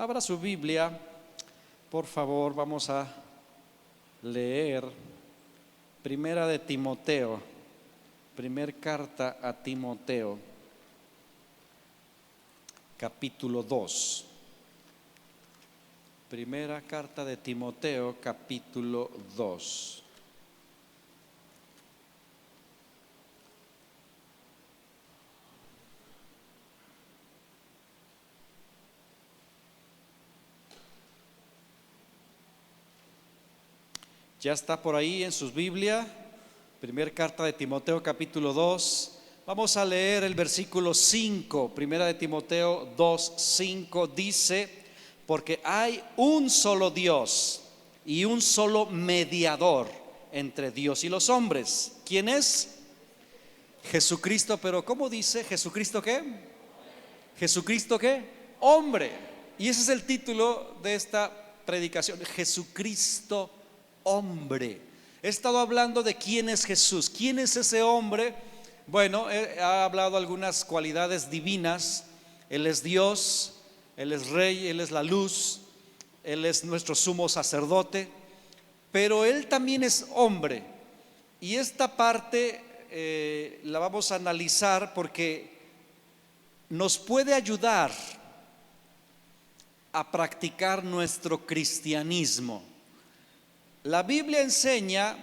Abra su Biblia, por favor, vamos a leer Primera de Timoteo, primer carta a Timoteo, capítulo 2. Primera carta de Timoteo, capítulo 2. Ya está por ahí en sus Biblia, primera carta de Timoteo capítulo 2. Vamos a leer el versículo 5, primera de Timoteo 2, 5, dice: porque hay un solo Dios y un solo mediador entre Dios y los hombres. ¿Quién es? Jesucristo. Pero ¿cómo dice? ¿Jesucristo qué? ¿Jesucristo qué? Hombre. Y ese es el título de esta predicación: Jesucristo hombre. He estado hablando de quién es Jesús. ¿Quién es ese hombre? Bueno, ha hablado algunas cualidades divinas. Él es Dios, Él es Rey, Él es la luz, Él es nuestro sumo sacerdote, pero Él también es hombre. Y esta parte la vamos a analizar porque nos puede ayudar a practicar nuestro cristianismo. La Biblia enseña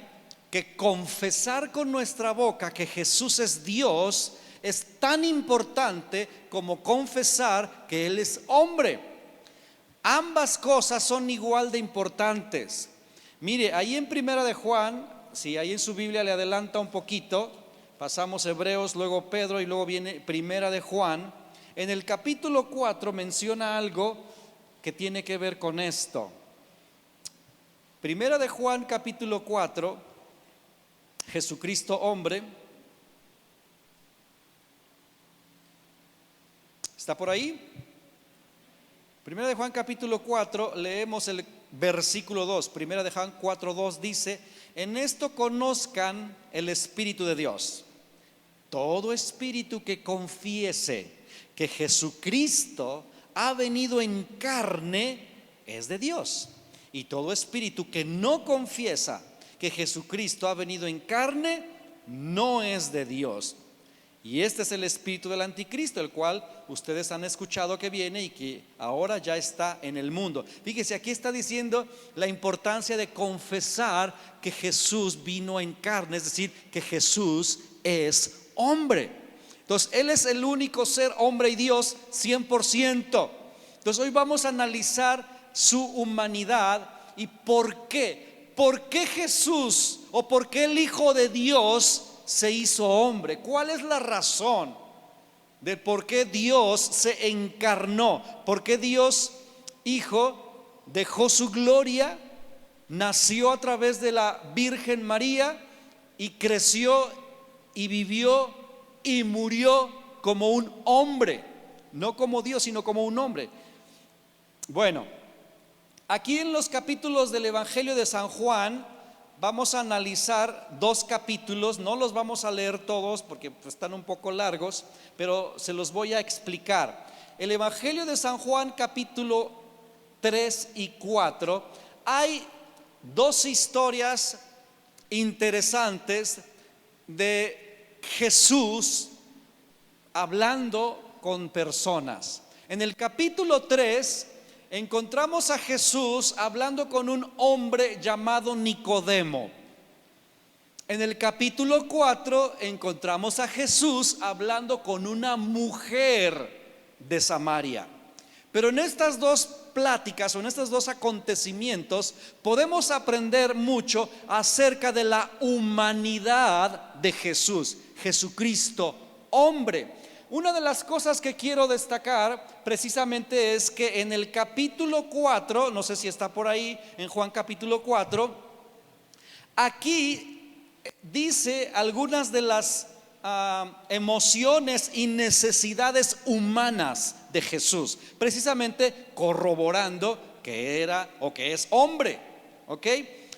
que confesar con nuestra boca que Jesús es Dios es tan importante como confesar que Él es hombre. Ambas cosas son igual de importantes. Mire, ahí en Primera de Juan, si ahí en su Biblia le adelanta un poquito, pasamos Hebreos, luego Pedro y luego viene Primera de Juan. En el capítulo 4 menciona algo que tiene que ver con esto. Primera de Juan capítulo 4, Jesucristo hombre. ¿Está por ahí? Primera de Juan capítulo 4, leemos el versículo 2. Primera de Juan 4, 2 dice: en esto conozcan el Espíritu de Dios. Todo espíritu que confiese que Jesucristo ha venido en carne es de Dios. Y todo espíritu que no confiesa que Jesucristo ha venido en carne no es de Dios. Y este es el espíritu del anticristo, el cual ustedes han escuchado que viene y que ahora ya está en el mundo. Fíjese, aquí está diciendo la importancia de confesar que Jesús vino en carne, es decir, que Jesús es hombre. Entonces, Él es el único ser hombre y Dios 100%. Entonces, hoy vamos a analizar su humanidad y por qué. ¿Por qué Jesús o por qué el Hijo de Dios se hizo hombre? ¿Cuál es la razón de por qué Dios se encarnó? ¿Por qué Dios Hijo dejó su gloria, nació a través de la Virgen María y creció y vivió y murió como un hombre? No como Dios, sino como un hombre. Bueno, aquí en los capítulos del Evangelio de San Juan vamos a analizar dos capítulos. No los vamos a leer todos porque están un poco largos, pero se los voy a explicar. El Evangelio de San Juan capítulo 3 y 4, hay dos historias interesantes de Jesús hablando con personas. En el capítulo 3 encontramos a Jesús hablando con un hombre llamado Nicodemo. En el capítulo 4 encontramos a Jesús hablando con una mujer de Samaria. Pero en estas dos pláticas o en estos dos acontecimientos podemos aprender mucho acerca de la humanidad de Jesús, Jesucristo hombre. Una de las cosas que quiero destacar precisamente es que en el capítulo 4, no sé si está por ahí, en Juan capítulo 4, aquí dice algunas de las emociones y necesidades humanas de Jesús, precisamente corroborando que era o que es hombre. ¿Ok?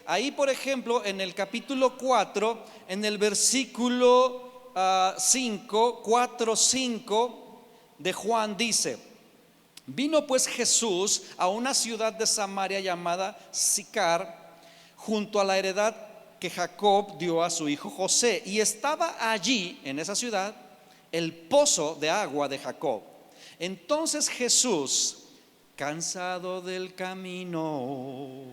Ahí, por ejemplo, en el capítulo 4, en el versículo 5, 4, 5 de Juan dice: Vino pues Jesús a una ciudad de Samaria llamada Sicar, junto a la heredad que Jacob dio a su hijo José. Y estaba allí, en esa ciudad, el pozo de agua de Jacob. Entonces Jesús, cansado del camino,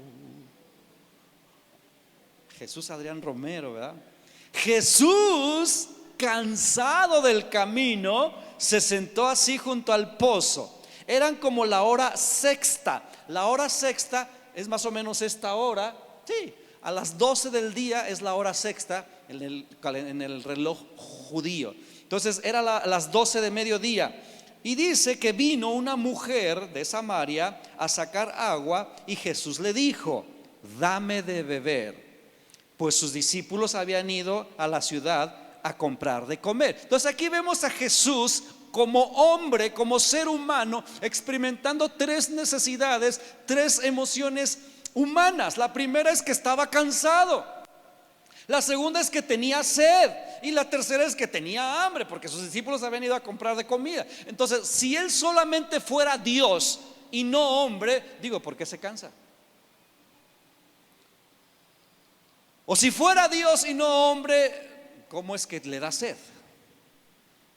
Jesús Adrián Romero, ¿verdad? Jesús, cansado del camino, se sentó así junto al pozo. Eran como la hora sexta. La hora sexta es más o menos esta hora. Sí, a las 12 del día es la hora sexta en el reloj judío. Entonces era las 12 de mediodía. Y dice que vino una mujer de Samaria a sacar agua y Jesús le dijo: dame de beber, pues sus discípulos habían ido a la ciudad a comprar de comer. Entonces aquí vemos a Jesús como hombre, como ser humano, experimentando tres necesidades, tres emociones humanas. La primera es que estaba cansado, la segunda es que tenía sed, y la tercera es que tenía hambre, porque sus discípulos habían ido a comprar de comida. Entonces, si él solamente fuera Dios y no hombre, digo, ¿por qué se cansa? O si fuera Dios y no hombre, ¿cómo es que le da sed?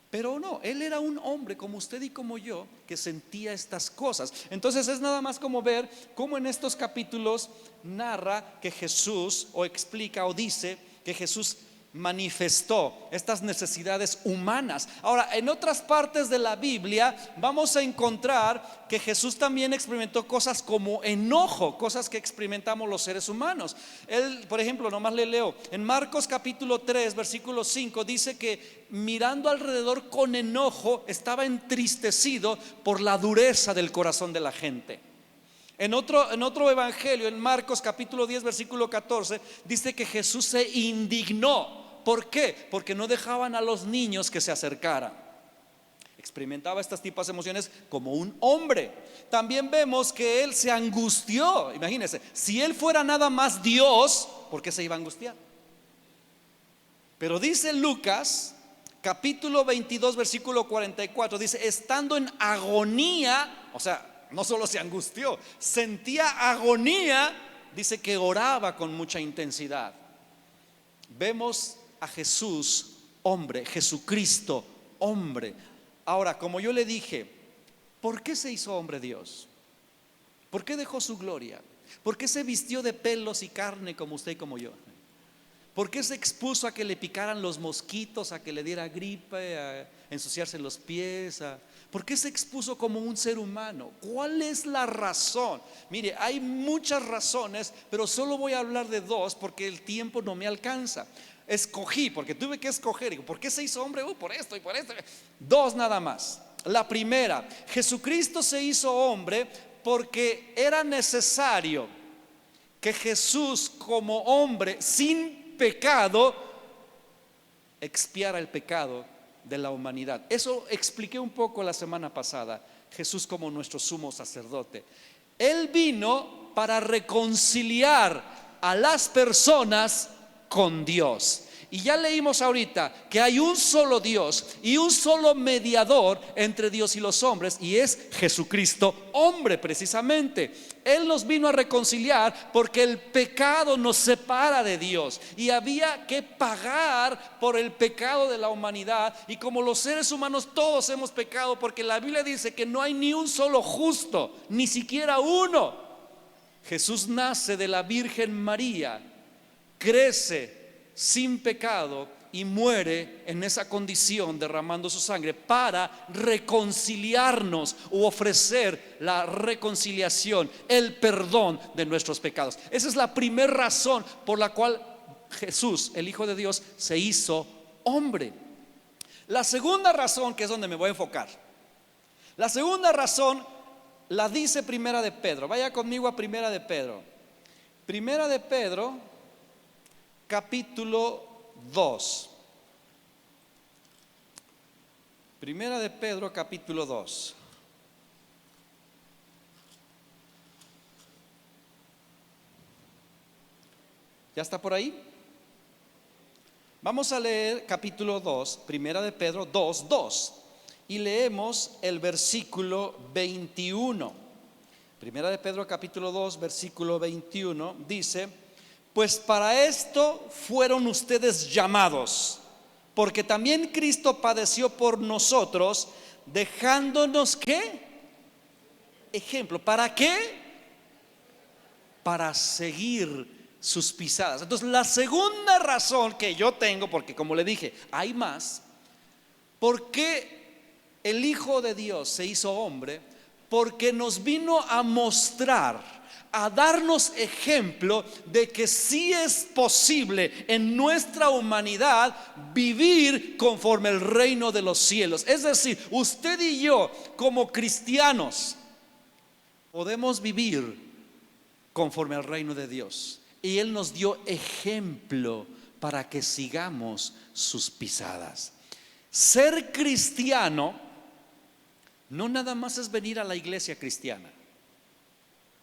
Pero no, él era un hombre como usted y como yo, que sentía estas cosas. Entonces es nada más como ver cómo en estos capítulos narra que Jesús, o explica o dice que Jesús manifestó estas necesidades humanas. Ahora, en otras partes de la Biblia vamos a encontrar que Jesús también experimentó cosas como enojo, cosas que experimentamos los seres humanos. Él, por ejemplo, nomás le leo, en Marcos capítulo 3 versículo 5 dice que mirando alrededor con enojo estaba entristecido por la dureza del corazón de la gente. En otro evangelio, en Marcos capítulo 10 versículo 14, dice que Jesús se indignó. ¿Por qué? Porque no dejaban a los niños que se acercaran. Experimentaba estas tipos de emociones como un hombre. También vemos que él se angustió. Imagínense, si él fuera nada más Dios, ¿por qué se iba a angustiar? Pero dice Lucas capítulo 22 versículo 44, dice, estando en agonía, o sea, no solo se angustió, sentía agonía, dice que oraba con mucha intensidad. Vemos a Jesús, hombre, Jesucristo, hombre. Ahora, como yo le dije, ¿por qué se hizo hombre Dios? ¿Por qué dejó su gloria? ¿Por qué se vistió de pelos y carne como usted y como yo? ¿Por qué se expuso a que le picaran los mosquitos, a que le diera gripe, a ensuciarse los pies? ¿Por qué se expuso como un ser humano? ¿Cuál es la razón? Mire, hay muchas razones, pero solo voy a hablar de dos porque el tiempo no me alcanza. Escogí, porque tuve que escoger. ¿Por qué se hizo hombre? Por esto y por esto. Dos nada más. La primera, Jesucristo se hizo hombre porque era necesario que Jesús como hombre sin pecado expiara el pecado de la humanidad. Eso expliqué un poco la semana pasada. Jesús como nuestro sumo sacerdote, él vino para reconciliar a las personas con Dios. Y ya leímos ahorita que hay un solo Dios y un solo mediador entre Dios y los hombres, y es Jesucristo, hombre precisamente. Él nos vino a reconciliar porque el pecado nos separa de Dios y había que pagar por el pecado de la humanidad. Y como los seres humanos todos hemos pecado, porque la Biblia dice que no hay ni un solo justo, ni siquiera uno. Jesús nace de la Virgen María, crece sin pecado y muere en esa condición derramando su sangre para reconciliarnos o ofrecer la reconciliación, el perdón de nuestros pecados. Esa es la primera razón por la cual Jesús, el Hijo de Dios, se hizo hombre. La segunda razón, que es donde me voy a enfocar, la segunda razón la dice Primera de Pedro. Vaya conmigo a Primera de Pedro. Primera de Pedro capítulo 2. Primera de Pedro capítulo 2. ¿Ya está por ahí? Vamos a leer capítulo 2, Primera de Pedro 2:2. y leemos el versículo 21. Primera de Pedro capítulo 2 versículo 21 dice: pues para esto fueron ustedes llamados, porque también Cristo padeció por nosotros, dejándonos ¿qué? Ejemplo. ¿Para qué? Para seguir sus pisadas. Entonces, la segunda razón que yo tengo, porque como le dije, hay más, ¿por qué el Hijo de Dios se hizo hombre? Porque nos vino a mostrar, a darnos ejemplo de que sí es posible en nuestra humanidad vivir conforme el reino de los cielos. Es decir, usted y yo como cristianos podemos vivir conforme al reino de Dios, y Él nos dio ejemplo para que sigamos sus pisadas. Ser cristiano no nada más es venir a la iglesia cristiana.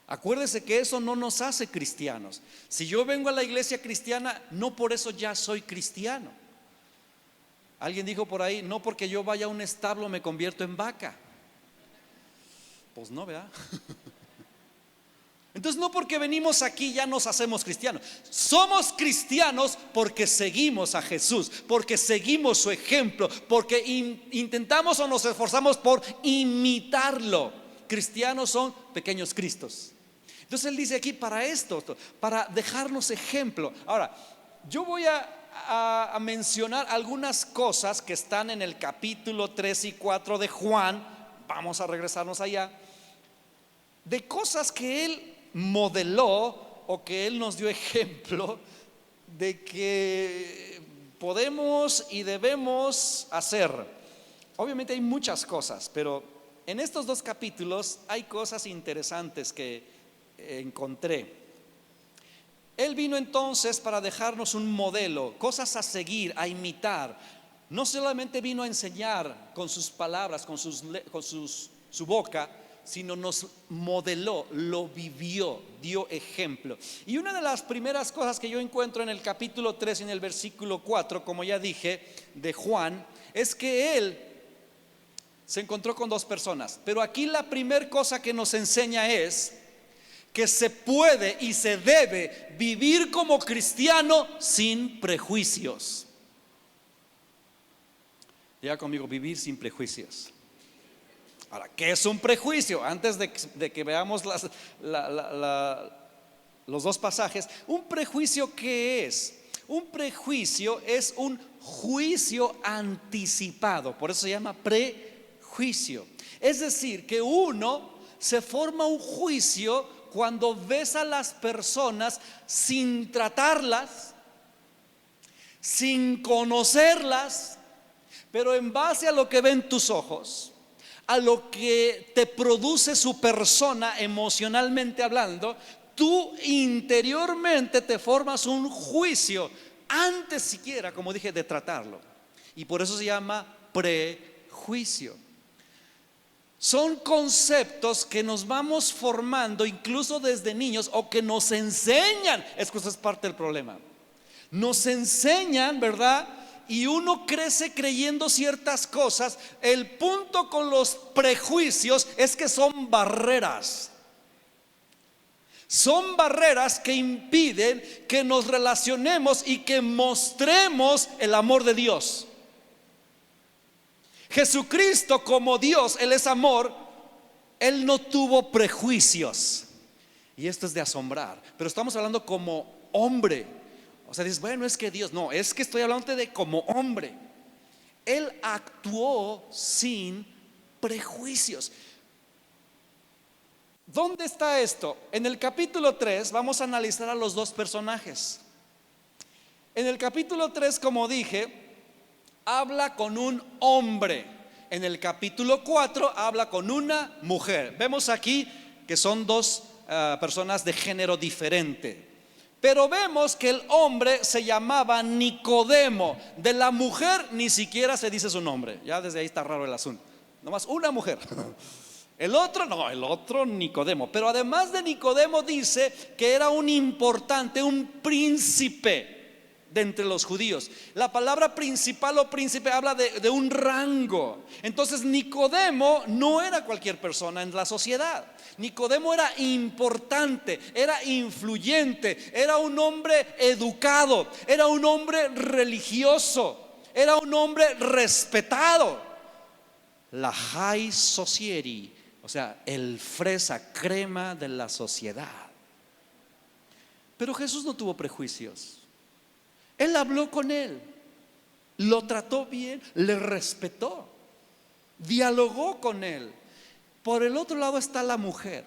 Acuérdese que eso no nos hace cristianos. Si yo vengo a la iglesia cristiana, no por eso ya soy cristiano. Alguien dijo por ahí: no porque yo vaya a un establo me convierto en vaca. Pues no, ¿verdad? Entonces, no porque venimos aquí ya nos hacemos cristianos. Somos cristianos porque seguimos a Jesús, porque seguimos su ejemplo, porque intentamos o nos esforzamos por imitarlo. Cristianos son pequeños cristos. Entonces él dice aquí: para esto, para dejarnos ejemplo. Ahora, yo voy a mencionar algunas cosas que están en el capítulo 3 y 4 de Juan. Vamos a regresarnos allá, de cosas que él modeló o que él nos dio ejemplo de que podemos y debemos hacer. Obviamente hay muchas cosas, pero en estos dos capítulos hay cosas interesantes que encontré. Él vino entonces para dejarnos un modelo, cosas a seguir, a imitar. No solamente vino a enseñar con sus palabras, con su boca, sino nos modeló, lo vivió, dio ejemplo. Y una de las primeras cosas que yo encuentro en el capítulo 3 y en el versículo 4, como ya dije, de Juan, es que él se encontró con dos personas. Pero aquí la primera cosa que nos enseña es que se puede y se debe vivir como cristiano sin prejuicios. Diga conmigo: vivir sin prejuicios. Ahora, ¿qué es un prejuicio? Antes de que veamos los dos pasajes, ¿un prejuicio qué es? Un prejuicio es un juicio anticipado, por eso se llama prejuicio. Es decir, que uno se forma un juicio cuando ves a las personas sin tratarlas, sin conocerlas, pero en base a lo que ven tus ojos, a lo que te produce su persona emocionalmente hablando, tú interiormente te formas un juicio antes siquiera, como dije, de tratarlo. Y por eso se llama prejuicio. Son conceptos que nos vamos formando incluso desde niños, o que nos enseñan. Es que eso es parte del problema. Nos enseñan, ¿verdad? Y uno crece creyendo ciertas cosas. El punto con los prejuicios es que son barreras. Son barreras que impiden que nos relacionemos y que mostremos el amor de Dios. Jesucristo, como Dios, Él es amor. Él no tuvo prejuicios. Y esto es de asombrar. Pero estamos hablando como hombre. O sea, dices: bueno, es que Dios, no, es que estoy hablando de como hombre. Él actuó sin prejuicios. ¿Dónde está esto? En el capítulo 3 vamos a analizar a los dos personajes. En el capítulo 3, como dije, habla con un hombre. En el capítulo 4 habla con una mujer. Vemos aquí que son dos personas de género diferente. Pero vemos que el hombre se llamaba Nicodemo. De la mujer ni siquiera se dice su nombre. Ya desde ahí está raro el asunto. Nomás una mujer. El otro no, el otro Nicodemo. Pero además de Nicodemo dice que era un importante, un príncipe. de entre los judíos. La palabra principal o príncipe habla de un rango. Entonces Nicodemo no era cualquier persona en la sociedad. Nicodemo era importante, era influyente, era un hombre educado, era un hombre religioso, era un hombre respetado. La high society, o sea, el fresa crema de la sociedad. Pero Jesús no tuvo prejuicios. Él habló con él, lo trató bien, le respetó, dialogó con él. Por el otro lado está la mujer.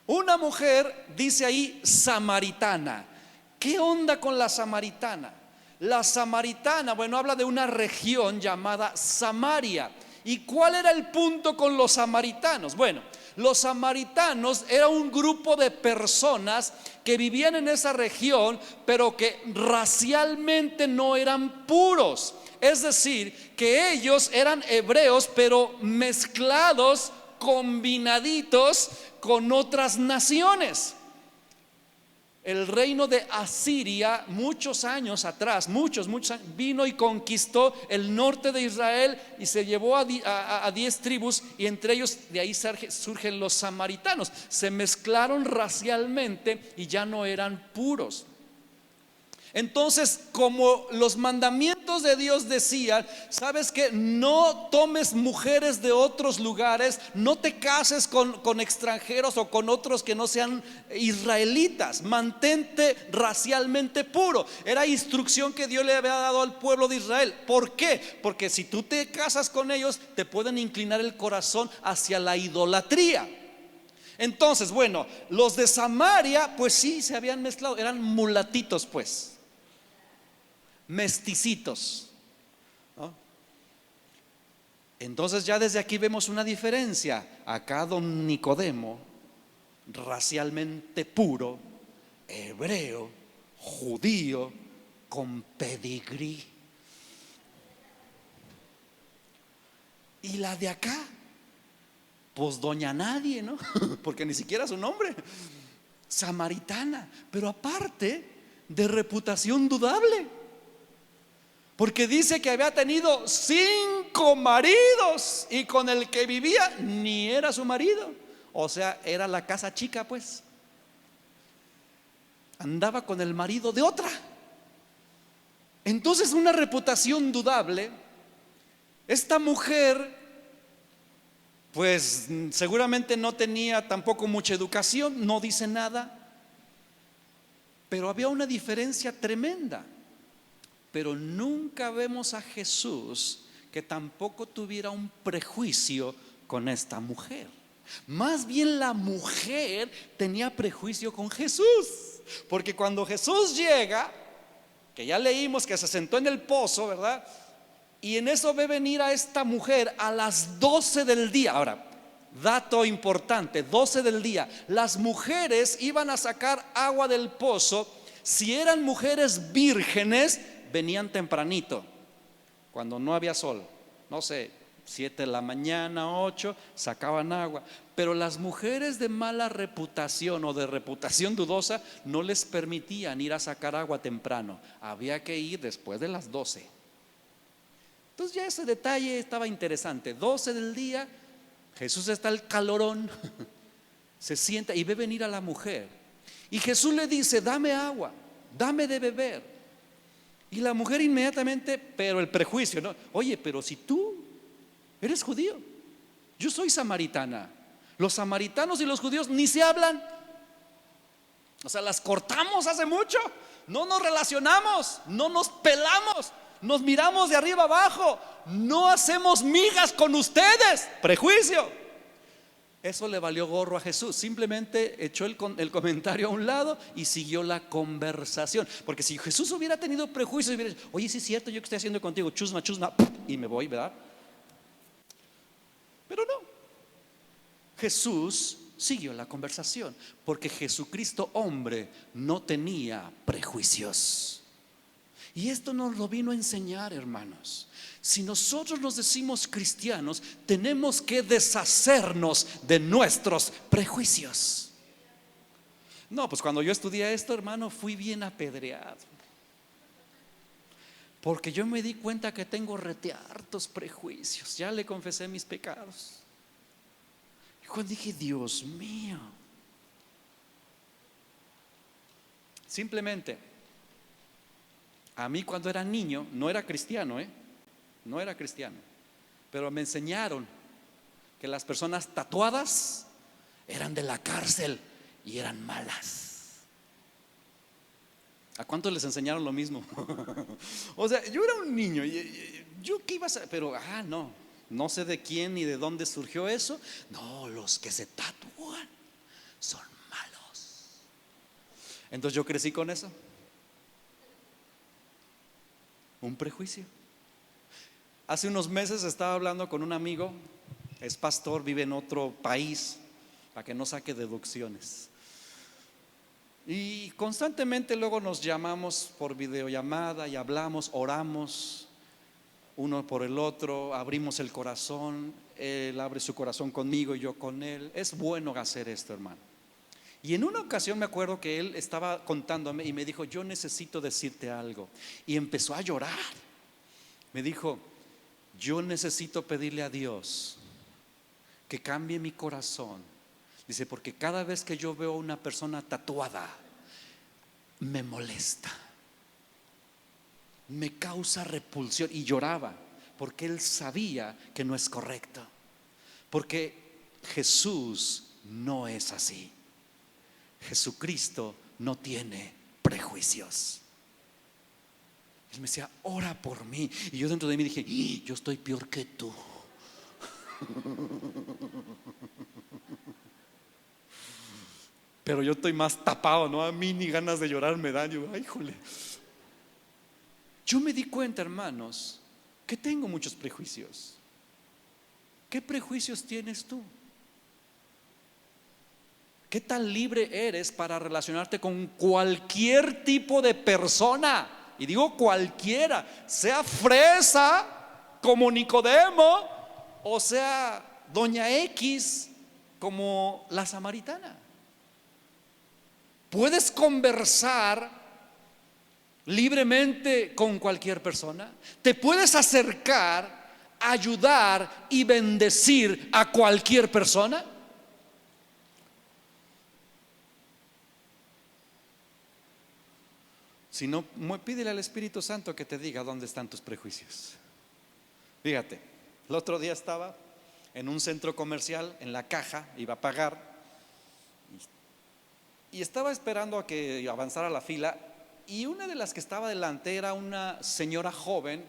Una mujer, dice ahí, samaritana. ¿Qué onda con la samaritana? La samaritana, bueno, habla de una región llamada Samaria. ¿Y cuál era el punto con los samaritanos? Bueno, los samaritanos era un grupo de personas que vivían en esa región, pero que racialmente no eran puros. Es decir, que ellos eran hebreos, pero mezclados, combinaditos con otras naciones. El reino de Asiria, muchos años atrás, muchos años, vino y conquistó el norte de Israel y se llevó a 10 tribus, y entre ellos de ahí surgen los samaritanos. Se mezclaron racialmente y ya no eran puros. Entonces, como los mandamientos de Dios decían, sabes que no tomes mujeres de otros lugares, no te cases con extranjeros o con otros que no sean israelitas, mantente racialmente puro. Era instrucción que Dios le había dado al pueblo de Israel. ¿Por qué? Porque si tú te casas con ellos, te pueden inclinar el corazón hacia la idolatría. Entonces, bueno, los de Samaria, pues sí, se habían mezclado, eran mulatitos, pues, mesticitos, ¿no? Entonces ya desde aquí vemos una diferencia. Acá don Nicodemo, racialmente puro, hebreo, judío, con pedigrí. Y la de acá, pues doña nadie, ¿no? Porque ni siquiera su nombre, samaritana, pero aparte de reputación dudable. Porque dice que había tenido 5 maridos y con el que vivía ni era su marido. O sea, era la casa chica, pues. Andaba con el marido de otra. Entonces, una reputación dudable. Esta mujer, pues seguramente no tenía tampoco mucha educación, no dice nada. Pero había una diferencia tremenda. Pero nunca vemos a Jesús que tampoco tuviera un prejuicio con esta mujer. Más bien la mujer tenía prejuicio con Jesús. Porque cuando Jesús llega, que ya leímos que se sentó en el pozo, ¿verdad? Y en eso ve venir a esta mujer a las 12 del día. Ahora, dato importante, 12 del día. Las mujeres iban a sacar agua del pozo. Si eran mujeres vírgenes, venían tempranito, cuando no había sol, no sé, 7 de la mañana, 8, sacaban agua. Pero las mujeres de mala reputación o de reputación dudosa no les permitían ir a sacar agua temprano, había que ir después de las 12. Entonces ya ese detalle estaba interesante. 12 del día, Jesús está al calorón, se sienta y ve venir a la mujer. Y Jesús le dice: dame agua, dame de beber. Y la mujer inmediatamente, pero el prejuicio, ¿no? Oye, pero si tú eres judío, yo soy samaritana. Los samaritanos y los judíos ni se hablan. O sea, las cortamos hace mucho. No nos relacionamos, no nos pelamos, nos miramos de arriba abajo, no hacemos migas con ustedes. Prejuicio. Eso le valió gorro a Jesús. Simplemente echó el comentario a un lado y siguió la conversación. Porque si Jesús hubiera tenido prejuicios y hubiera dicho: oye, sí es cierto, yo que estoy haciendo contigo, chusma, chusma, y me voy, ¿verdad? Pero no, Jesús siguió la conversación, porque Jesucristo hombre no tenía prejuicios. Y esto nos lo vino a enseñar, hermanos. Si nosotros nos decimos cristianos, tenemos que deshacernos de nuestros prejuicios. No, pues cuando yo estudié esto, hermano, fui bien apedreado. Porque yo me di cuenta que tengo hartos prejuicios. Ya le confesé mis pecados. Y cuando dije, Dios mío, simplemente, a mí cuando era niño, no era cristiano, no era cristiano, pero me enseñaron que las personas tatuadas eran de la cárcel y eran malas. ¿A cuántos les enseñaron lo mismo? O sea, yo era un niño y yo qué iba a saber, pero no sé de quién ni de dónde surgió eso. No, los que se tatúan son malos. Entonces yo crecí con eso, un prejuicio. Hace unos meses estaba hablando con un amigo, es pastor, vive en otro país, para que no saque deducciones. Y constantemente luego nos llamamos por videollamada y hablamos, oramos uno por el otro, abrimos el corazón, él abre su corazón conmigo y yo con él. Es bueno hacer esto, hermano. Y en una ocasión me acuerdo que él estaba contándome y me dijo, yo necesito decirte algo. Y empezó a llorar. Me dijo, yo necesito pedirle a Dios que cambie mi corazón. Dice, porque cada vez que yo veo a una persona tatuada, me molesta, me causa repulsión. Y lloraba, porque él sabía que no es correcto. Porque Jesús no es así. Jesucristo no tiene prejuicios. Él me decía, ora por mí. Y yo dentro de mí dije, yo estoy peor que tú. Pero yo estoy más tapado, ¿no? A mí ni ganas de llorar me dan. Yo, ay, híjole. Yo me di cuenta, hermanos, que tengo muchos prejuicios. ¿Qué prejuicios tienes tú? ¿Qué tan libre eres para relacionarte con cualquier tipo de persona? Y digo cualquiera, sea fresa como Nicodemo o sea doña X como la samaritana. Puedes conversar libremente con cualquier persona. Te puedes acercar, ayudar y bendecir a cualquier persona. Si no, pídele al Espíritu Santo que te diga dónde están tus prejuicios. Fíjate, el otro día estaba en un centro comercial, en la caja, iba a pagar y estaba esperando a que avanzara la fila. Y una de las que estaba delante era una señora joven.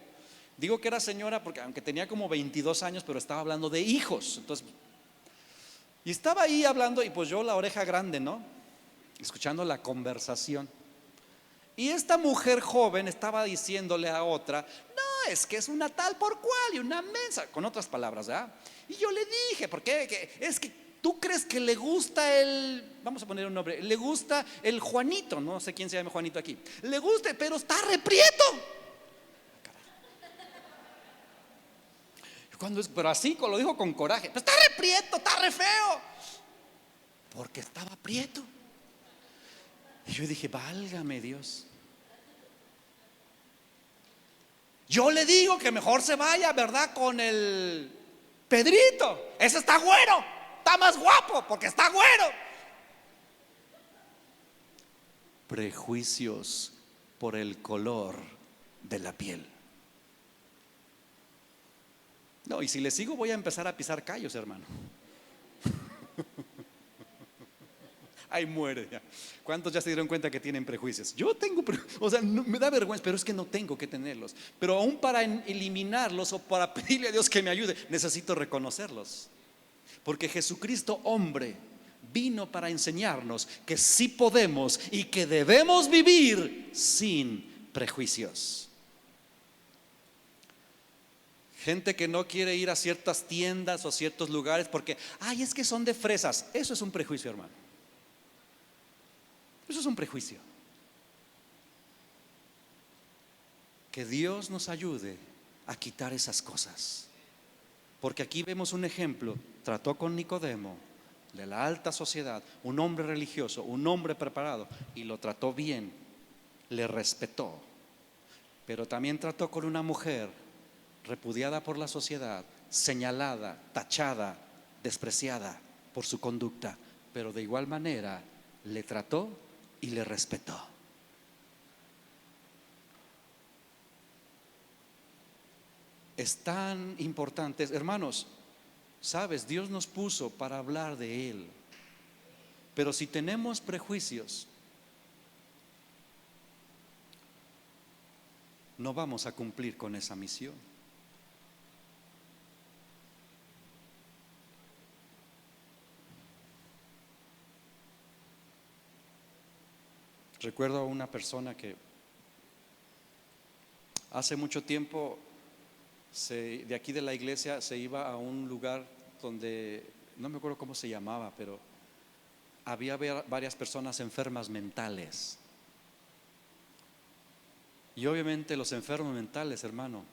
Digo que era señora porque aunque tenía como 22 años, pero estaba hablando de hijos. Entonces, y estaba ahí hablando y pues yo la oreja grande, ¿no? Escuchando la conversación. Y esta mujer joven estaba diciéndole a otra, no, es que es una tal por cual y una mensa, con otras palabras, ¿verdad? Y yo le dije, ¿por qué? Es que tú crees que le gusta vamos a poner un nombre, le gusta el Juanito, no sé quién se llama Juanito aquí, le gusta, pero está reprieto. Pero así lo dijo con coraje, pero está reprieto, está re feo, porque estaba prieto. Y yo dije, válgame Dios. Yo le digo que mejor se vaya, ¿verdad? Con el Pedrito. Ese está güero, está más guapo porque está güero. Prejuicios por el color de la piel. No, y si le sigo voy a empezar a pisar callos, hermano. Ahí muere ya. ¿Cuántos ya se dieron cuenta que tienen prejuicios? Yo tengo, o sea, no, me da vergüenza, pero es que no tengo que tenerlos. Pero aún para eliminarlos o para pedirle a Dios que me ayude, necesito reconocerlos. Porque Jesucristo, hombre, vino para enseñarnos que sí podemos y que debemos vivir sin prejuicios. Gente que no quiere ir a ciertas tiendas o ciertos lugares porque, ay, es que son de fresas. Eso es un prejuicio, hermano. Eso es un prejuicio. Que Dios nos ayude a quitar esas cosas. Porque aquí vemos un ejemplo. Trató con Nicodemo, de la alta sociedad, un hombre religioso, un hombre preparado, y lo trató bien, le respetó. pero también trató con una mujer repudiada por la sociedad, señalada, tachada, despreciada por su conducta, pero de igual manera le trató y le respetó. Es tan importante, hermanos. Sabes, Dios nos puso para hablar de Él, pero si tenemos prejuicios, no vamos a cumplir con esa misión. Recuerdo a una persona que hace mucho tiempo de aquí de la iglesia se iba a un lugar donde, no me acuerdo cómo se llamaba, pero había varias personas enfermas mentales. Y obviamente los enfermos mentales, hermano,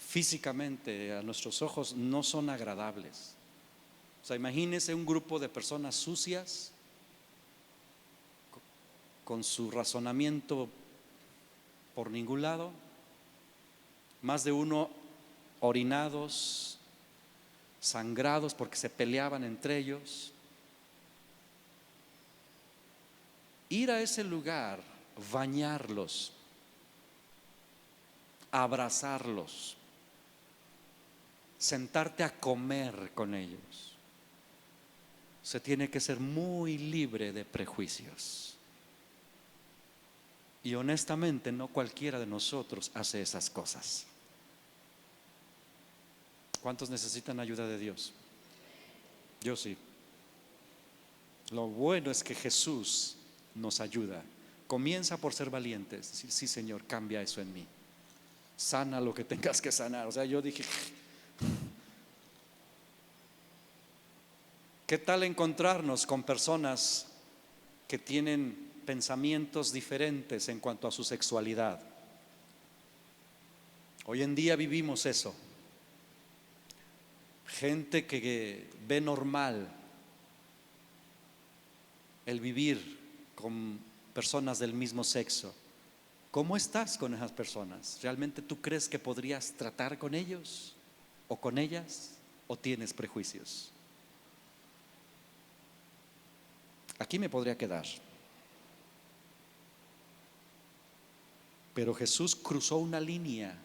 físicamente a nuestros ojos no son agradables. O sea, imagínese un grupo de personas sucias, con su razonamiento por ningún lado, más de uno orinados, sangrados porque se peleaban entre ellos. Ir a ese lugar, bañarlos, abrazarlos, sentarte a comer con ellos, se tiene que ser muy libre de prejuicios. Y honestamente no cualquiera de nosotros hace esas cosas. ¿Cuántos necesitan ayuda de Dios? Yo sí. Lo bueno es que Jesús nos ayuda. Comienza por ser valientes, decir: sí, Señor, cambia eso en mí, sana lo que tengas que sanar. O sea, yo dije, ¿qué tal encontrarnos con personas que tienen pensamientos diferentes en cuanto a su sexualidad? Hoy en día vivimos eso. Gente que ve normal el vivir con personas del mismo sexo. ¿Cómo estás con esas personas? ¿Realmente tú crees que podrías tratar con ellos o con ellas, o tienes prejuicios? Aquí me podría quedar. Pero Jesús cruzó una línea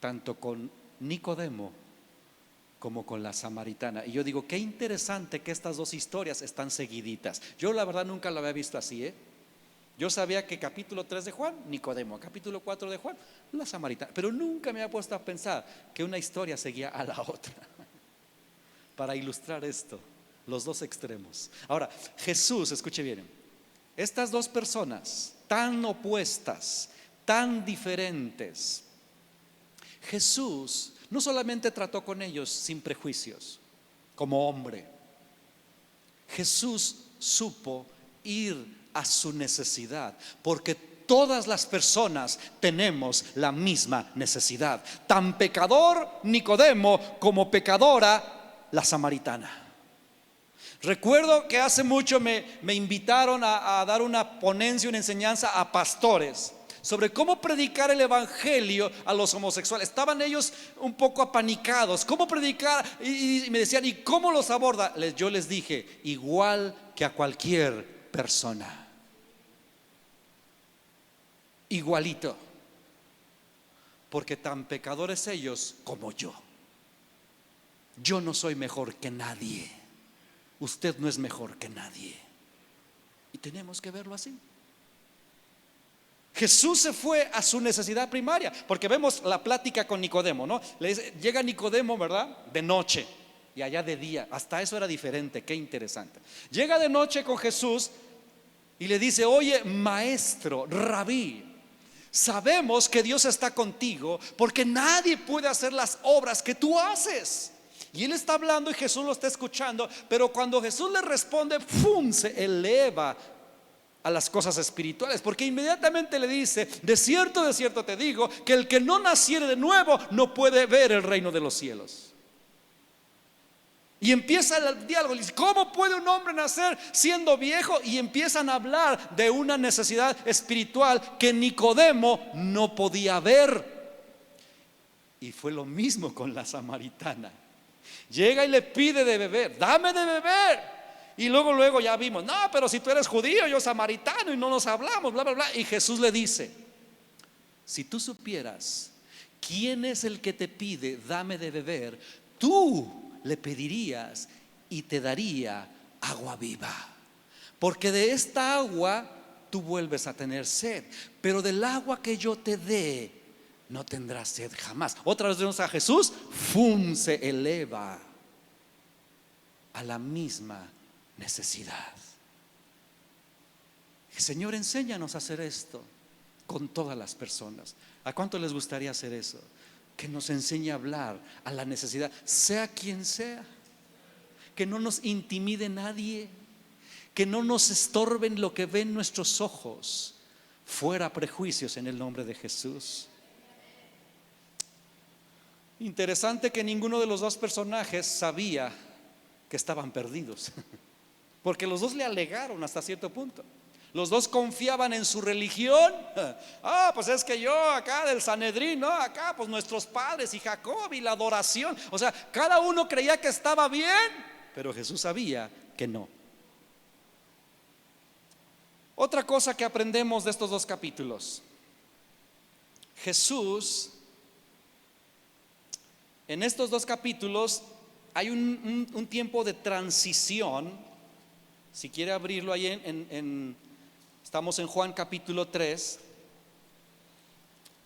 tanto con Nicodemo como con la samaritana. Y yo digo, qué interesante que estas dos historias están seguiditas. Yo la verdad nunca lo había visto así, Yo sabía que capítulo 3 de Juan, Nicodemo, capítulo 4 de Juan, la samaritana, pero nunca me había puesto a pensar que una historia seguía a la otra. Para ilustrar esto, los dos extremos. Ahora, Jesús, escuche bien, estas dos personas tan opuestas, tan diferentes, Jesús no solamente trató con ellos sin prejuicios, como hombre. Jesús supo ir a su necesidad, porque todas las personas tenemos la misma necesidad. Tan pecador Nicodemo como pecadora la samaritana. Recuerdo que hace mucho me invitaron a dar una ponencia, una enseñanza a pastores sobre cómo predicar el evangelio a los homosexuales. Estaban ellos un poco apanicados. ¿Cómo predicar? Y me decían, ¿y cómo los aborda? Yo les dije, igual que a cualquier persona, igualito, porque tan pecadores ellos como yo. Yo no soy mejor que nadie. Usted no es mejor que nadie. Y tenemos que verlo así. Jesús se fue a su necesidad primaria, porque vemos la plática con Nicodemo, ¿no? Llega Nicodemo, ¿verdad? De noche, y allá de día. Hasta eso era diferente, qué interesante. Llega de noche con Jesús y le dice: oye, maestro, rabí, sabemos que Dios está contigo, porque nadie puede hacer las obras que tú haces. Y él está hablando y Jesús lo está escuchando, pero cuando Jesús le responde, ¡fum!, se eleva a las cosas espirituales, porque inmediatamente le dice: de cierto te digo, que el que no naciere de nuevo no puede ver el reino de los cielos. Y empieza el diálogo, dice, ¿cómo puede un hombre nacer siendo viejo? Y empiezan a hablar de una necesidad espiritual que Nicodemo no podía ver. Y fue lo mismo con la samaritana. Llega y le pide de beber, dame de beber. Y luego ya vimos, no, pero si tú eres judío, yo samaritano y no nos hablamos, bla, bla, bla. Y Jesús le dice, si tú supieras quién es el que te pide, dame de beber, tú le pedirías y te daría agua viva, porque de esta agua tú vuelves a tener sed, pero del agua que yo te dé no tendrás sed jamás. Otra vez vemos a Jesús, se eleva a la misma necesidad. Señor, enséñanos a hacer esto con todas las personas. ¿A cuánto les gustaría hacer eso? Que nos enseñe a hablar a la necesidad, sea quien sea. Que no nos intimide nadie, que no nos estorben lo que ven nuestros ojos. Fuera prejuicios en el nombre de Jesús. Interesante que ninguno de los dos personajes sabía que estaban perdidos, porque los dos le alegaron hasta cierto punto. Los dos confiaban en su religión. Pues es que yo acá del Sanedrín, no, acá pues nuestros padres y Jacob y la adoración. O sea, cada uno creía que estaba bien, pero Jesús sabía que no. Otra cosa que aprendemos de estos dos capítulos: Jesús, en estos dos capítulos hay un tiempo de transición. Si quiere abrirlo ahí estamos en Juan capítulo 3.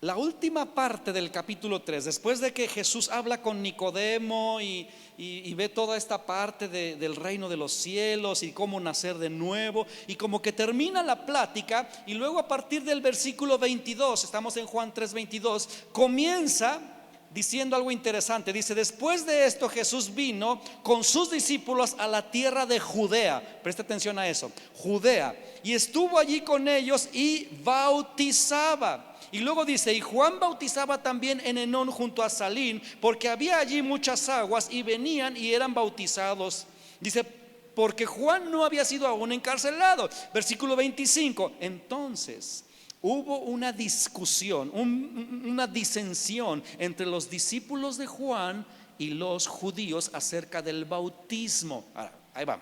La última parte del capítulo 3, después de que Jesús habla con Nicodemo y ve toda esta parte del reino de los cielos y cómo nacer de nuevo, y como que termina la plática, y luego a partir del versículo 22, estamos en Juan 3:22, comienza diciendo algo interesante. Dice, después de esto Jesús vino con sus discípulos a la tierra de Judea. Presta atención a eso, Judea, y estuvo allí con ellos y bautizaba. Y luego dice, y Juan bautizaba también en Enón junto a Salín, porque había allí muchas aguas, y venían y eran bautizados. Dice, porque Juan no había sido aún encarcelado. Versículo 25, entonces hubo una discusión, una disensión entre los discípulos de Juan y los judíos acerca del bautismo. Ahora, ahí va.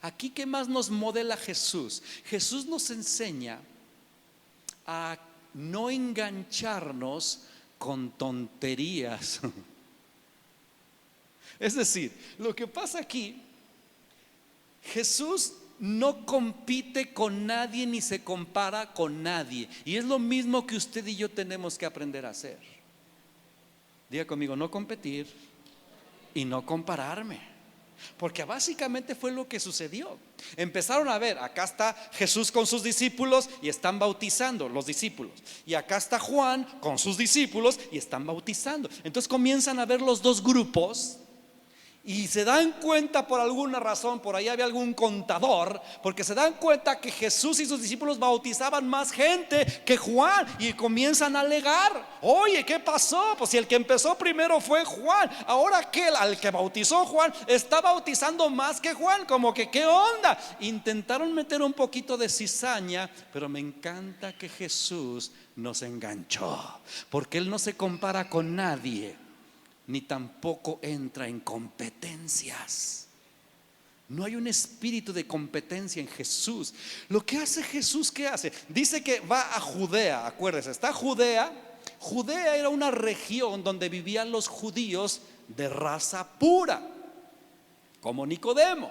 Aquí, ¿qué más nos modela Jesús? Jesús nos enseña a no engancharnos con tonterías. Es decir, lo que pasa aquí, Jesús no compite con nadie ni se compara con nadie. Y es lo mismo que usted y yo tenemos que aprender a hacer. Diga conmigo, no competir y no compararme. Porque básicamente fue lo que sucedió. Empezaron a ver, acá está Jesús con sus discípulos y están bautizando los discípulos, y acá está Juan con sus discípulos y están bautizando. Entonces comienzan a ver los dos grupos y se dan cuenta, por alguna razón, por ahí había algún contador, porque se dan cuenta que Jesús y sus discípulos bautizaban más gente que Juan, y comienzan a alegar, oye, ¿qué pasó? Pues si el que empezó primero fue Juan, ahora aquel al que bautizó Juan está bautizando más que Juan, como que ¿qué onda? Intentaron meter un poquito de cizaña, pero me encanta que Jesús nos enganchó, porque Él no se compara con nadie, ni tampoco entra en competencias. No hay un espíritu de competencia en Jesús. Lo que hace Jesús, ¿qué hace? Dice que va a Judea. Acuérdese, está Judea. Judea era una región donde vivían los judíos de raza pura, como Nicodemo.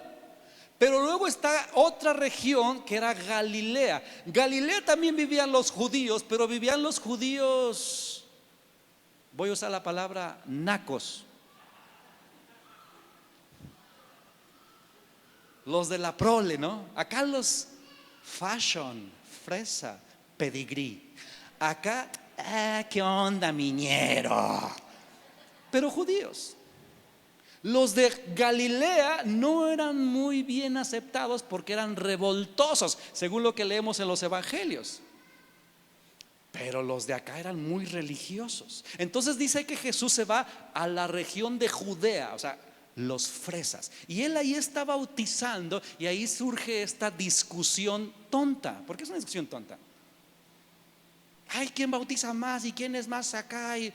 Pero luego está otra región que era Galilea. Galilea también vivían los judíos, pero vivían los judíos, voy a usar la palabra nacos, los de la prole, ¿no? Acá los fashion, fresa, pedigrí. Acá, ¿qué onda, miñero? Pero judíos. Los de Galilea no eran muy bien aceptados porque eran revoltosos, según lo que leemos en los evangelios. Pero los de acá eran muy religiosos. Entonces dice que Jesús se va a la región de Judea, o sea, los fresas. Y él ahí está bautizando y ahí surge esta discusión tonta. ¿Por qué es una discusión tonta? Ay, ¿quién bautiza más y quién es más acá? Y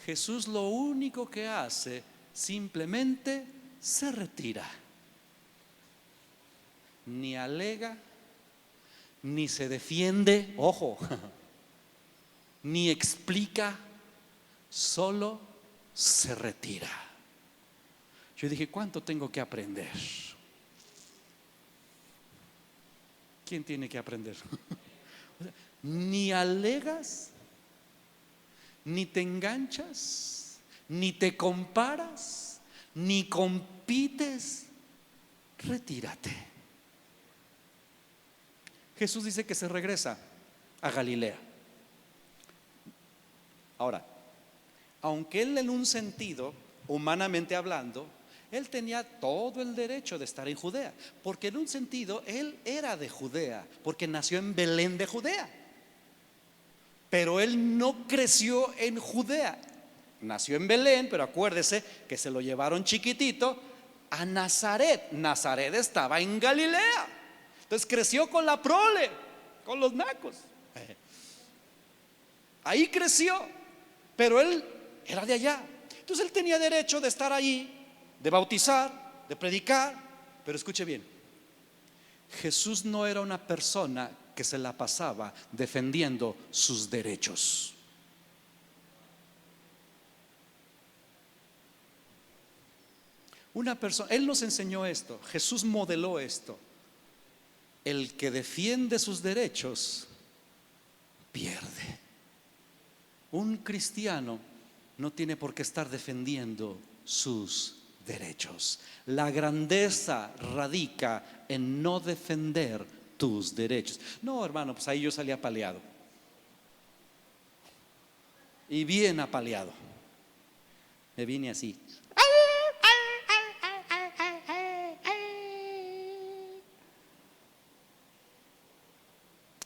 Jesús lo único que hace, simplemente se retira. Ni alega, ni se defiende, ojo, ni explica, solo se retira. Yo dije, ¿cuánto tengo que aprender? ¿Quién tiene que aprender? Ni alegas, ni te enganchas, ni te comparas, ni compites, retírate. Jesús dice que se regresa a Galilea. Ahora, aunque él en un sentido, humanamente hablando, él tenía todo el derecho de estar en Judea, porque en un sentido él era de Judea, porque nació en Belén de Judea. Pero él no creció en Judea. Nació en Belén, pero acuérdese que se lo llevaron chiquitito a Nazaret. Nazaret estaba en Galilea. Entonces creció con la prole, con los nacos. Ahí creció, pero él era de allá. Entonces él tenía derecho de estar ahí, de bautizar, de predicar. Pero escuche bien, Jesús no era una persona que se la pasaba defendiendo sus derechos. Una persona, él nos enseñó esto, Jesús modeló esto. El que defiende sus derechos pierde. Un cristiano no tiene por qué estar defendiendo sus derechos. La grandeza radica en no defender tus derechos. No, hermano, pues ahí yo salí apaleado. Y bien apaleado. Me vine así.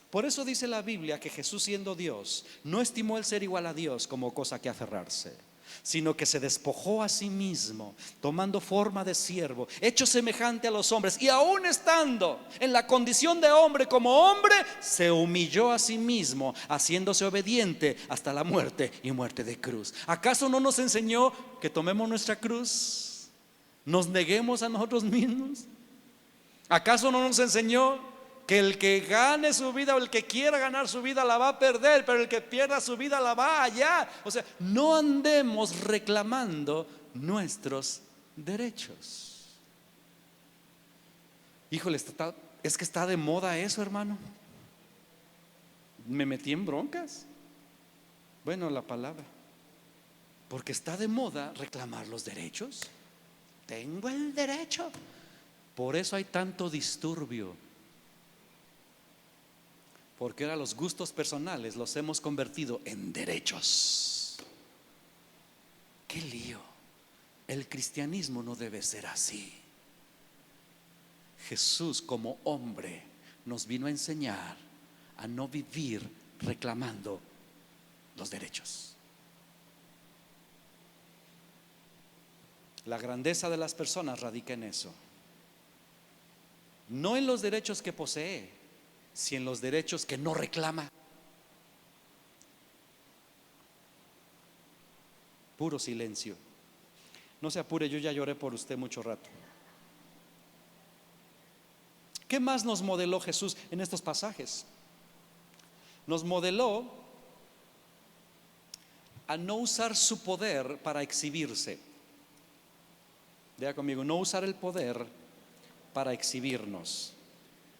Por eso dice la Biblia que Jesús, siendo Dios, no estimó el ser igual a Dios como cosa que aferrarse, sino que se despojó a sí mismo, tomando forma de siervo, hecho semejante a los hombres, y aún estando en la condición de hombre como hombre, se humilló a sí mismo, haciéndose obediente hasta la muerte y muerte de cruz. ¿Acaso no nos enseñó que tomemos nuestra cruz, nos neguemos a nosotros mismos? ¿Acaso no nos enseñó que el que gane su vida o el que quiera ganar su vida la va a perder, pero el que pierda su vida la va a hallar? O sea, no andemos reclamando nuestros derechos. Híjole, es que está de moda eso, hermano. Me metí en broncas. Bueno, la palabra, porque está de moda reclamar los derechos. Tengo el derecho. Por eso hay tanto disturbio. Porque ahora los gustos personales los hemos convertido en derechos. ¡Qué lío! El cristianismo no debe ser así. Jesús, como hombre, nos vino a enseñar a no vivir reclamando los derechos. La grandeza de las personas radica en eso. No en los derechos que posee, sino en los derechos que no reclama. Puro silencio. No se apure, yo ya lloré por usted mucho rato. ¿Qué más nos modeló Jesús en estos pasajes? Nos modeló a no usar su poder para exhibirse. Diga conmigo, no usar el poder para exhibirnos.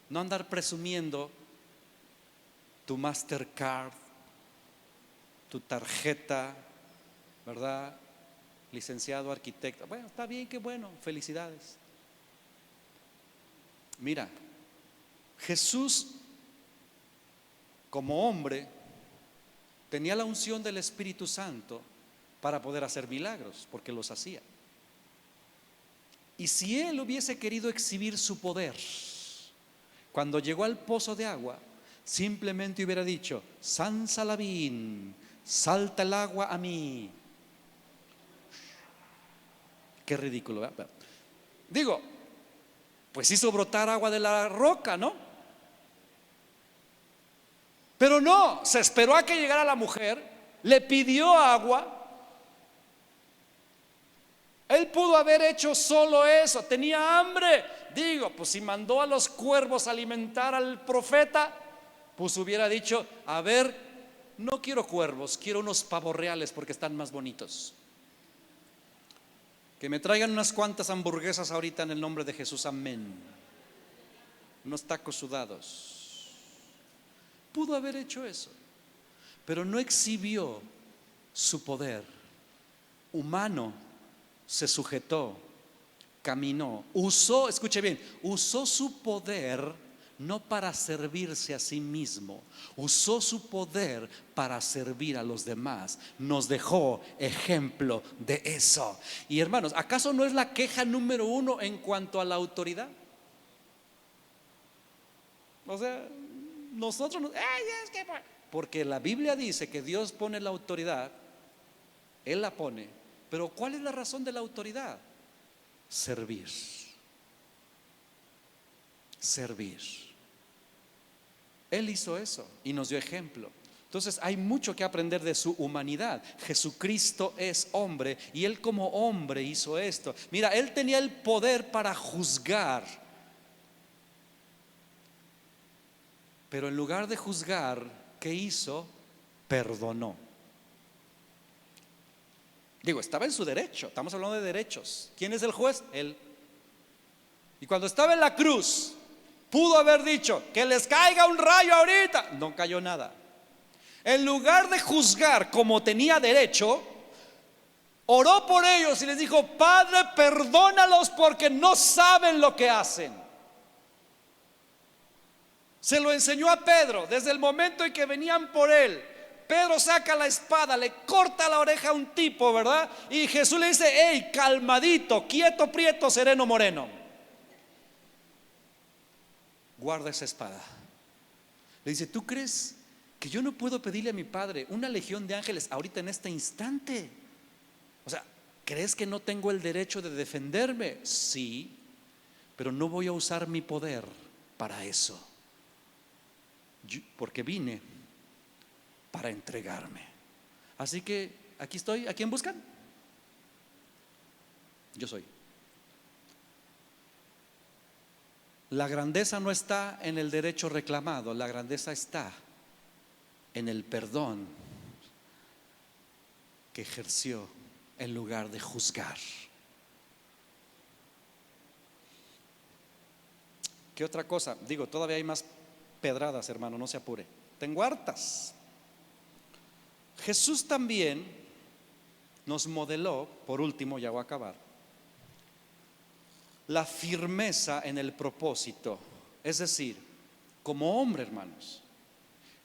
No andar presumiendo tu Mastercard, tu tarjeta, ¿verdad? Licenciado, arquitecto. Bueno, está bien, qué bueno, felicidades. Mira, Jesús, como hombre, tenía la unción del Espíritu Santo para poder hacer milagros, porque los hacía. Y si él hubiese querido exhibir su poder, cuando llegó al pozo de agua, simplemente hubiera dicho: San Salabín, salta el agua a mí. Qué ridículo, ¿verdad? Digo, pues hizo brotar agua de la roca, ¿no? Pero no, se esperó a que llegara la mujer, le pidió agua. Él pudo haber hecho solo eso, tenía hambre. Digo, pues si mandó a los cuervos a alimentar al profeta, pues hubiera dicho, a ver, no quiero cuervos, quiero unos pavos reales porque están más bonitos. Que me traigan unas cuantas hamburguesas ahorita en el nombre de Jesús, amén. Unos tacos sudados. Pudo haber hecho eso, pero no exhibió su poder humano. Se sujetó, caminó, usó, escuche bien, usó su poder no para servirse a sí mismo, usó su poder para servir a los demás. Nos dejó ejemplo de eso. Y hermanos, ¿acaso no es la queja número uno en cuanto a la autoridad? O sea, nosotros es que porque la Biblia dice que Dios pone la autoridad, Él la pone. Pero ¿cuál es la razón de la autoridad? Servir. Servir. Él hizo eso y nos dio ejemplo. Entonces hay mucho que aprender de su humanidad. Jesucristo es hombre y Él como hombre hizo esto. Mira, Él tenía el poder para juzgar, pero en lugar de juzgar, ¿qué hizo? Perdonó. Digo, estaba en su derecho, estamos hablando de derechos. ¿Quién es el juez? Él. Y cuando estaba en la cruz, pudo haber dicho, que les caiga un rayo ahorita. No cayó nada. En lugar de juzgar como tenía derecho, oró por ellos y les dijo, Padre, perdónalos porque no saben lo que hacen. Se lo enseñó a Pedro desde el momento en que venían por él. Pedro saca la espada, le corta la oreja a un tipo, ¿verdad? Y Jesús le dice, hey, calmadito, quieto, prieto, sereno, moreno. Guarda esa espada. Le dice, ¿tú crees que yo no puedo pedirle a mi Padre una legión de ángeles ahorita en este instante? O sea, ¿crees que no tengo el derecho de defenderme? Sí, pero no voy a usar mi poder para eso. Porque vine para entregarme. Así que aquí estoy. ¿A quién buscan? Yo soy. La grandeza no está en el derecho reclamado, la grandeza está en el perdón que ejerció en lugar de juzgar. ¿Qué otra cosa? Digo, todavía hay más pedradas, hermano, no se apure. Tengo hartas. Jesús también nos modeló, por último, ya voy a acabar, la firmeza en el propósito. Es decir, como hombre, hermanos,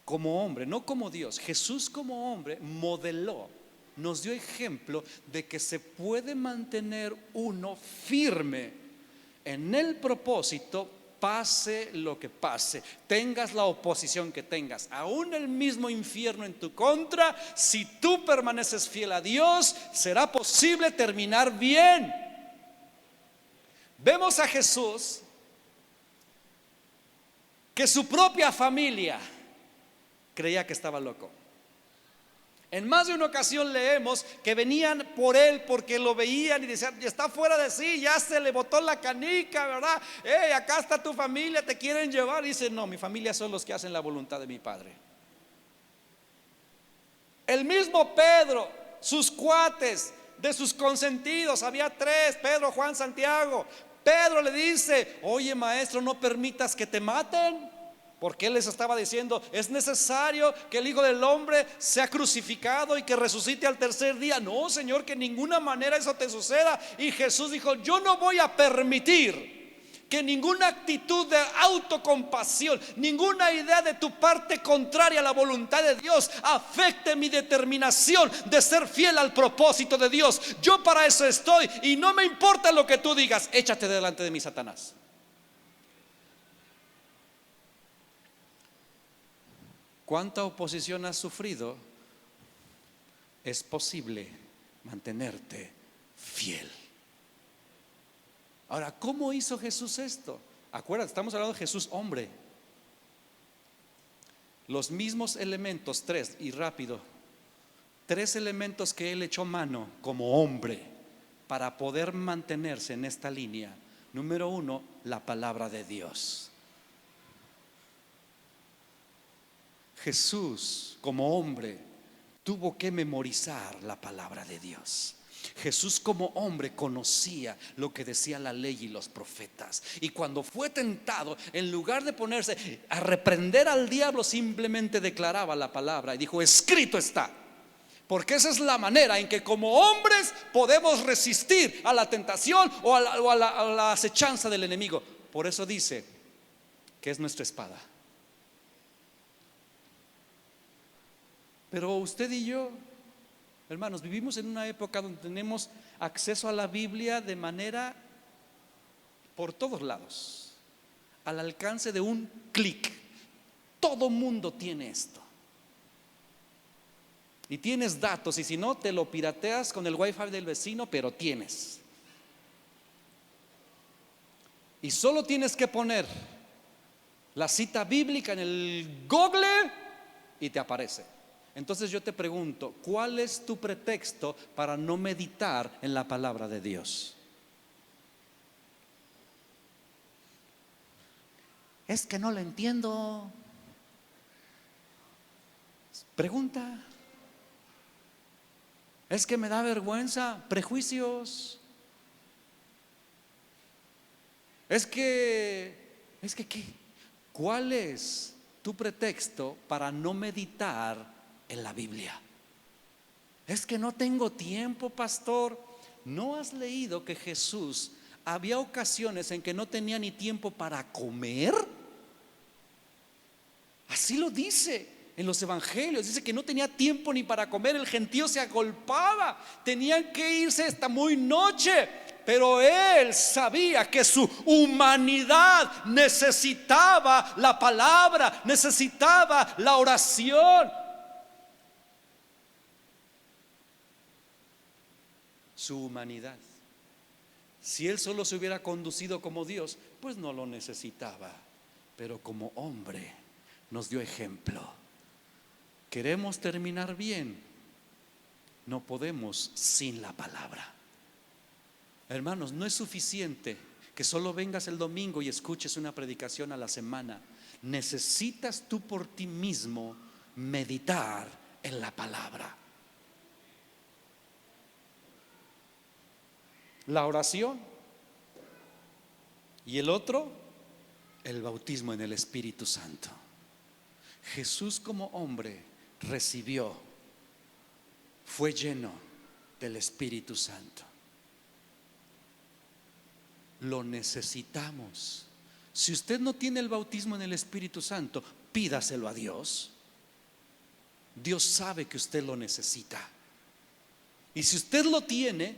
como hombre, no como Dios. Jesús como hombre modeló, nos dio ejemplo de que se puede mantener uno firme en el propósito, pase lo que pase, tengas la oposición que tengas, aún el mismo infierno en tu contra. Si tú permaneces fiel a Dios, será posible terminar bien. Vemos a Jesús que su propia familia creía que estaba loco. En más de una ocasión leemos que venían por él porque lo veían y decían, está fuera de sí, ya se le botó la canica, ¿verdad? Acá está tu familia, te quieren llevar. Y dice, no, mi familia son los que hacen la voluntad de mi Padre. El mismo Pedro, sus cuates, de sus consentidos, había 3, Pedro, Juan, Santiago. Pedro le dice, oye maestro, no permitas que te maten. Porque él les estaba diciendo, es necesario que el Hijo del Hombre sea crucificado y que resucite al tercer día. No, Señor, que de ninguna manera eso te suceda. Y Jesús dijo, yo no voy a permitir que ninguna actitud de autocompasión, ninguna idea de tu parte contraria a la voluntad de Dios afecte mi determinación de ser fiel al propósito de Dios. Yo para eso estoy y no me importa lo que tú digas. Échate delante de mí, Satanás. ¿Cuánta oposición has sufrido? Es posible mantenerte fiel. Ahora, ¿cómo hizo Jesús esto? Acuérdate, estamos hablando de Jesús hombre. Los mismos elementos, tres, y rápido, tres elementos que él echó mano como hombre para poder mantenerse en esta línea. Número uno, la palabra de Dios. Jesús como hombre tuvo que memorizar la palabra de Dios. Jesús como hombre conocía lo que decía la ley y los profetas. Y cuando fue tentado, en lugar de ponerse a reprender al diablo, simplemente declaraba la palabra y dijo: escrito está. Porque esa es la manera en que como hombres podemos resistir a la tentación o a la acechanza del enemigo. Por eso dice que es nuestra espada. Pero usted y yo, hermanos, vivimos en una época donde tenemos acceso a la Biblia de manera por todos lados, al alcance de un clic. Todo mundo tiene esto. Y tienes datos, y si no, te lo pirateas con el wifi del vecino, pero tienes. Y solo tienes que poner la cita bíblica en el Google y te aparece. Entonces yo te pregunto, ¿cuál es tu pretexto para no meditar en la palabra de Dios? Es que no lo entiendo. Pregunta. Es que me da vergüenza. Prejuicios. ¿Qué? ¿Cuál es tu pretexto para no meditar en la Biblia? Es que no tengo tiempo, pastor. ¿No has leído que Jesús había ocasiones en que no tenía ni tiempo para comer? Así lo dice en los evangelios. Dice que no tenía tiempo ni para comer. El gentío se agolpaba. Tenían que irse hasta muy noche. Pero él sabía que su humanidad necesitaba la palabra, necesitaba la oración. Su humanidad. Si él solo se hubiera conducido como Dios, pues no lo necesitaba. Pero como hombre nos dio ejemplo. Queremos terminar bien, no podemos sin la palabra. Hermanos, no es suficiente que solo vengas el domingo y escuches una predicación a la semana. Necesitas tú por ti mismo meditar en la palabra. La oración. Y el otro, el bautismo en el Espíritu Santo. Jesús como hombre recibió, fue lleno del Espíritu Santo. Lo necesitamos. Si usted no tiene el bautismo en el Espíritu Santo, pídaselo a Dios. Dios sabe que usted lo necesita. Y si usted lo tiene,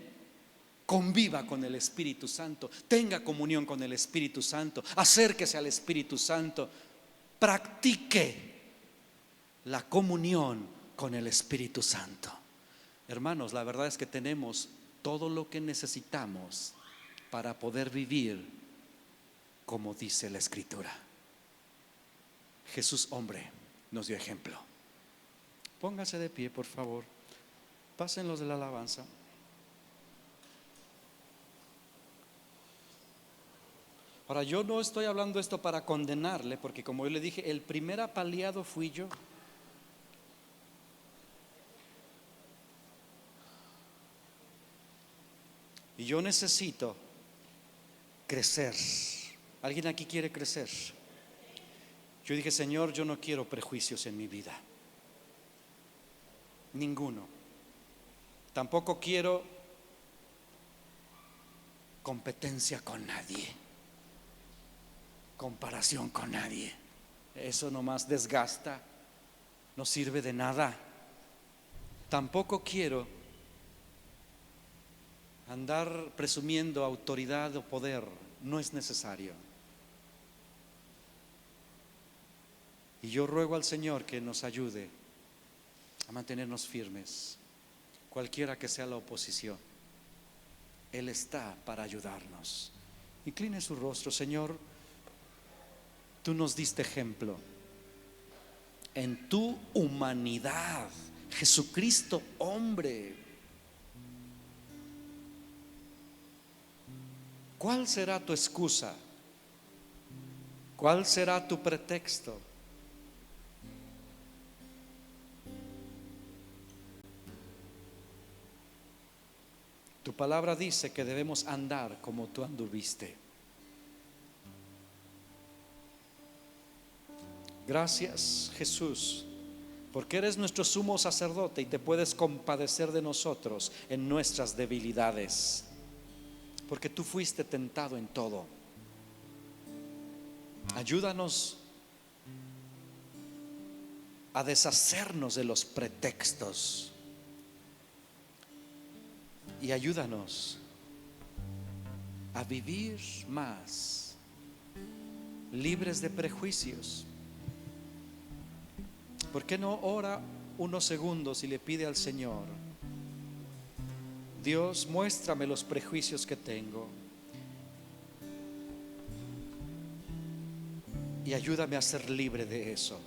conviva con el Espíritu Santo, tenga comunión con el Espíritu Santo, acérquese al Espíritu Santo, practique la comunión con el Espíritu Santo. Hermanos, la verdad es que tenemos todo lo que necesitamos para poder vivir como dice la Escritura. Jesús hombre nos dio ejemplo. Póngase de pie, por favor. Pasen los de la alabanza. Ahora, yo no estoy hablando esto para condenarle, porque como yo le dije, el primer apaleado fui yo. Y yo necesito crecer. ¿Alguien aquí quiere crecer? Yo dije: Señor, yo no quiero prejuicios en mi vida. Ninguno. Tampoco quiero competencia con nadie, comparación con nadie. Eso nomás desgasta, no sirve de nada. Tampoco quiero andar presumiendo autoridad o poder. No es necesario. Y yo ruego al Señor que nos ayude a mantenernos firmes, cualquiera que sea la oposición. Él está para ayudarnos. Incline su rostro. Señor, tú nos diste ejemplo en tu humanidad. Jesucristo, hombre. ¿Cuál será tu excusa? ¿Cuál será tu pretexto? Tu palabra dice que debemos andar como tú anduviste. Gracias, Jesús, porque eres nuestro sumo sacerdote y te puedes compadecer de nosotros en nuestras debilidades, porque tú fuiste tentado en todo. Ayúdanos a deshacernos de los pretextos y ayúdanos a vivir más libres de prejuicios. ¿Por qué no ora unos segundos y le pide al Señor: Dios, muéstrame los prejuicios que tengo y ayúdame a ser libre de eso?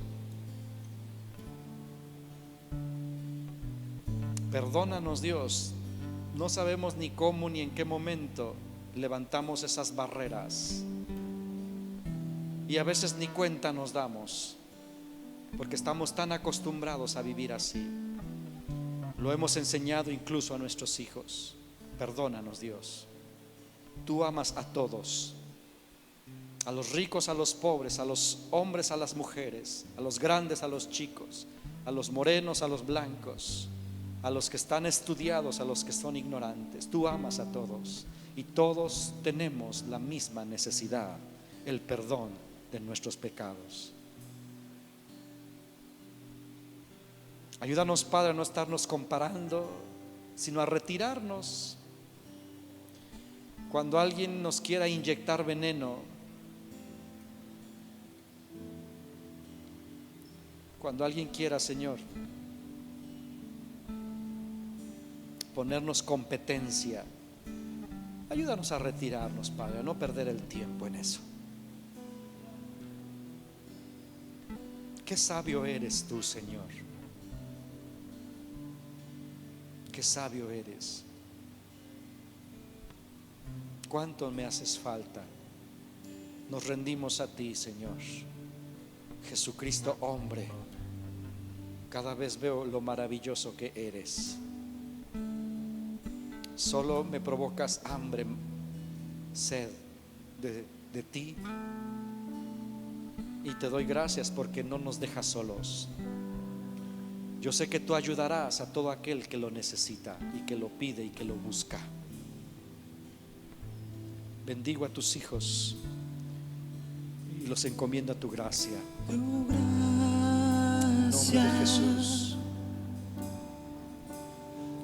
Perdónanos, Dios. No sabemos ni cómo ni en qué momento levantamos esas barreras y a veces ni cuenta nos damos, porque estamos tan acostumbrados a vivir así. Lo hemos enseñado incluso a nuestros hijos. Perdónanos, Dios. Tú amas a todos, a los ricos, a los pobres, a los hombres, a las mujeres, a los grandes, a los chicos, a los morenos, a los blancos, a los que están estudiados, a los que son ignorantes. Tú amas a todos y todos tenemos la misma necesidad: el perdón de nuestros pecados. Ayúdanos, Padre, a no estarnos comparando, sino a retirarnos. Cuando alguien nos quiera inyectar veneno, cuando alguien quiera, Señor, ponernos competencia, ayúdanos a retirarnos, Padre, a no perder el tiempo en eso. Qué sabio eres tú, Señor. Qué sabio eres. Cuánto me haces falta. Nos rendimos a ti, Señor. Jesucristo, hombre. Cada vez veo lo maravilloso que eres. Solo me provocas hambre, sed de ti. Y te doy gracias porque no nos dejas solos. Yo sé que tú ayudarás a todo aquel que lo necesita y que lo pide y que lo busca. Bendigo a tus hijos y los encomiendo a tu gracia. En nombre de Jesús.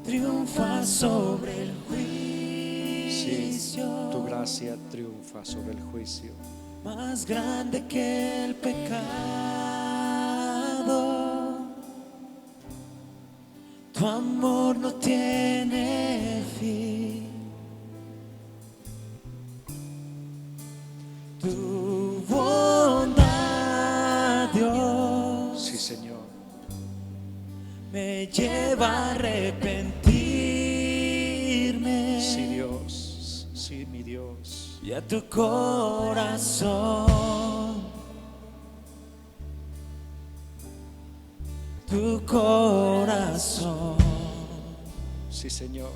Triunfa sobre el juicio. Sí, tu gracia triunfa sobre el juicio. Más grande que el pecado. Tu amor no tiene fin. Tu bondad, Dios, Sí, Señor. me lleva a arrepentirme. Sí, Dios. Sí, mi Dios. Y a tu corazón, tu corazón. Sí, Señor.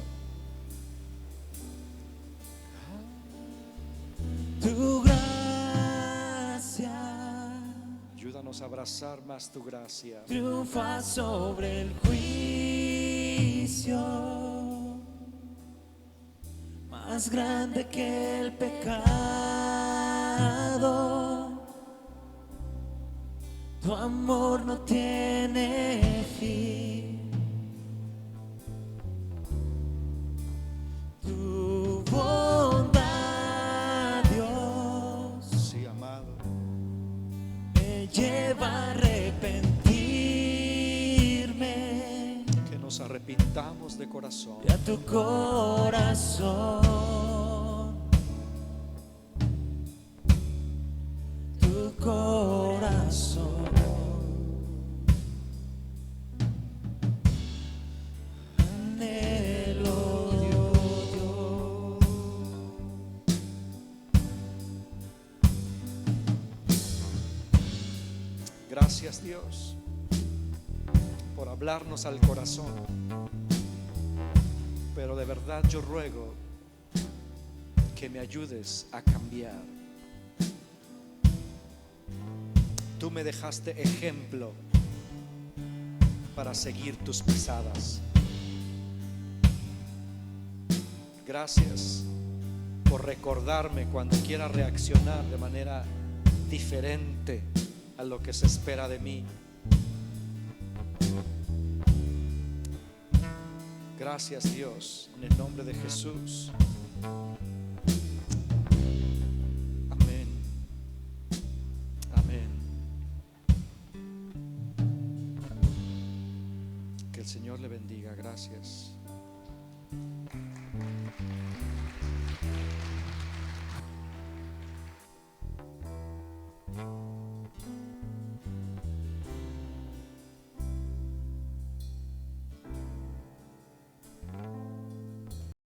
Tu gracia Ayúdanos a abrazar más tu gracia. triunfa sobre el juicio. Más grande que el pecado. Tu amor no tiene fin. Tu bondad, Dios, Sí, amado. me lleva a arrepentirme. Que nos arrepintamos de corazón. Y a tu corazón, Gracias, Dios, por hablarnos al corazón. Pero de verdad yo ruego que me ayudes a cambiar. Tú me dejaste ejemplo para seguir tus pisadas. Gracias por recordarme cuando quiera reaccionar de manera diferente a lo que se espera de mí. Gracias, Dios, en el nombre de Jesús. Amén. Amén. Que el Señor le bendiga. Gracias.